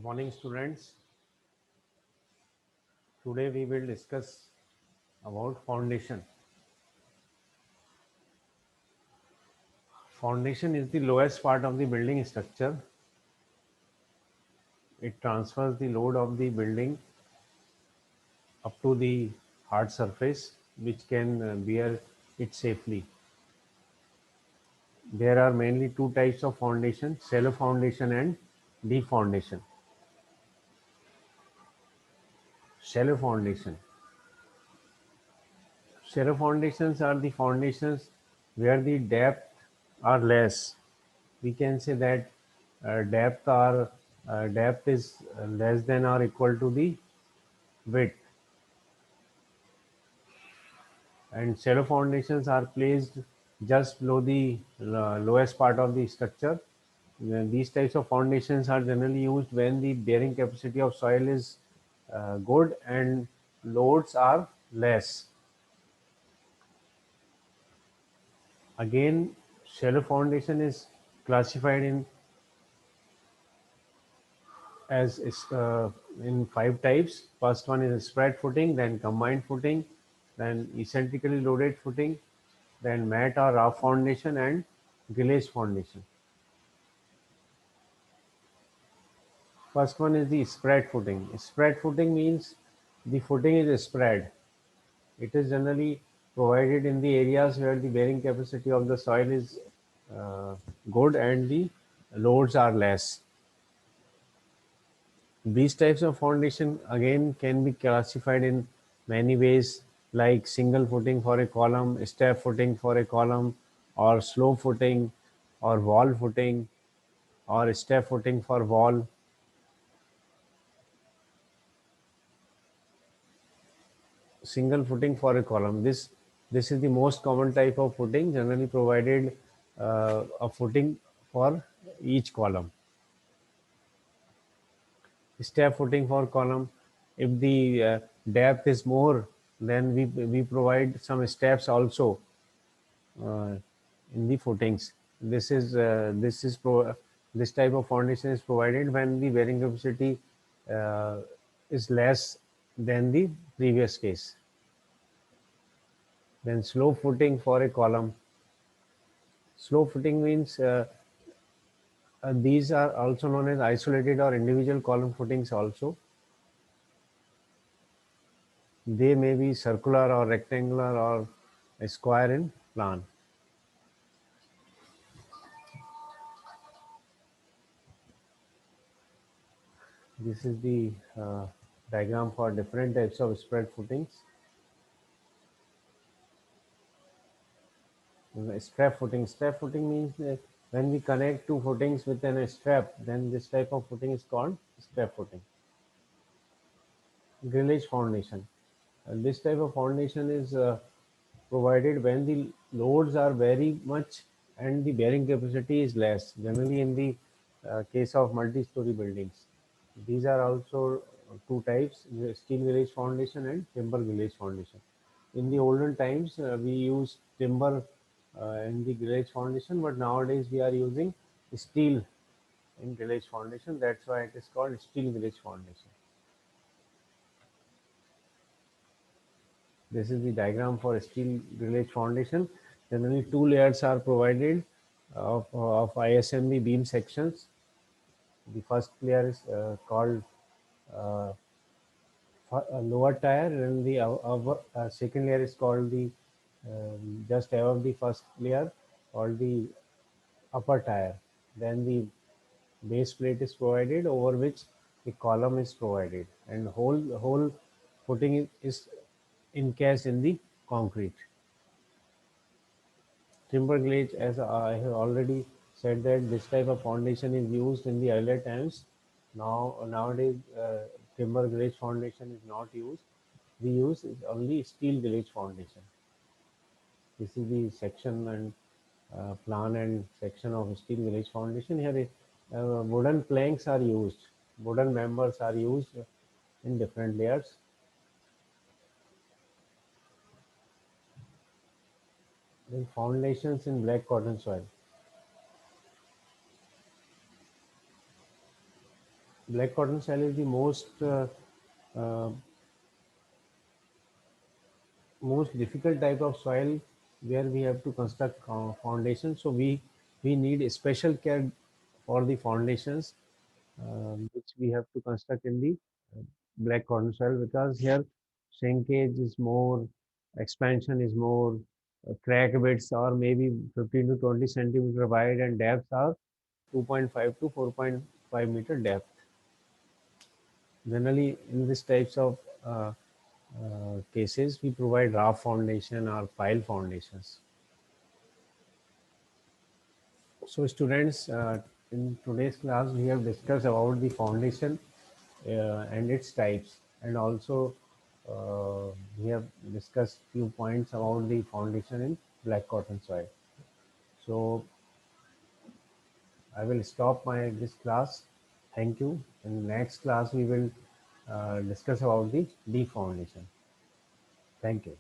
Good morning, students. Today we will discuss about foundation. Foundation is the lowest part of the building structure. It transfers the load of the building up to the hard surface, which can bear it safely. There are mainly two types of foundation: shallow foundation and deep foundation. Shallow foundation. Shallow foundations are the foundations where the depth are less. We can say that depth is less than or equal to the width, and shallow foundations are placed just below the lowest part of the structure. These types of foundations are generally used when the bearing capacity of soil is good and loads are less. Again, shallow foundation is classified as in five types. First one is spread footing, then combined footing, then eccentrically loaded footing, then mat or raft foundation, and grillage foundation. First one is the spread footing. Spread footing means the footing is spread. It is generally provided in the areas where the bearing capacity of the soil is uh, good and the loads are less. These types of foundation again can be classified in many ways, like single footing for a column, step footing for a column, or slope footing, or wall footing, or step footing for wall. Single footing for a column. This is the most common type of footing, generally provided a footing for each column. Step footing for column. If the depth is more, then we provide some steps also uh, in the footings. This type of foundation is provided when the bearing capacity uh, is less than the previous case. Then slope footing for a column. Slope footing means these are also known as isolated or individual column footings also. They may be circular or rectangular or a square in plan. This is the diagram for different types of spread footings. Strap footing. Strap footing means when we connect two footings within a strap, then this type of footing is called strap footing. Grillage foundation. This type of foundation is provided when the loads are very much and the bearing capacity is less, generally in the case of multi-story buildings. These are also two types: the steel grillage foundation and timber grillage foundation. In the olden times, we used timber in the grillage foundation, but nowadays we are using steel in grillage foundation. That's why it is called steel grillage foundation. This is the diagram for steel grillage foundation. Generally, two layers are provided of ISMB beam sections. The first layer is called uh, lower tier, and the second layer is called the just above the first layer, called the upper tier. Then the base plate is provided over which the column is provided, and whole footing is encased in the concrete. Timber glazed, as I have already said, that this type of foundation is used in the earlier times. Nowadays, timber glazed foundation is not used. We use only steel glazed foundation. This is the section and plan and section of steel glazed foundation. Here, wooden planks are used. Wooden members are used in different layers. Then foundations in black cotton soil. Black cotton soil is the uh, most difficult type of soil where we have to construct foundation. So we need a special care for the foundations which we have to construct in the black cotton soil, because here shrinkage is more, expansion is more, crack beds are maybe 15 to 20 centimeter wide, and depths are 2.5 to 4.5 meter depth. Generally, in these types of cases, we provide raft foundation or pile foundations. So, students, in today's class, we have discussed about the foundation and its types, and also we have discussed few points about the foundation in black cotton soil. So, I will stop my this class. Thank you. In the next class, we will discuss about the deep foundation. Thank you.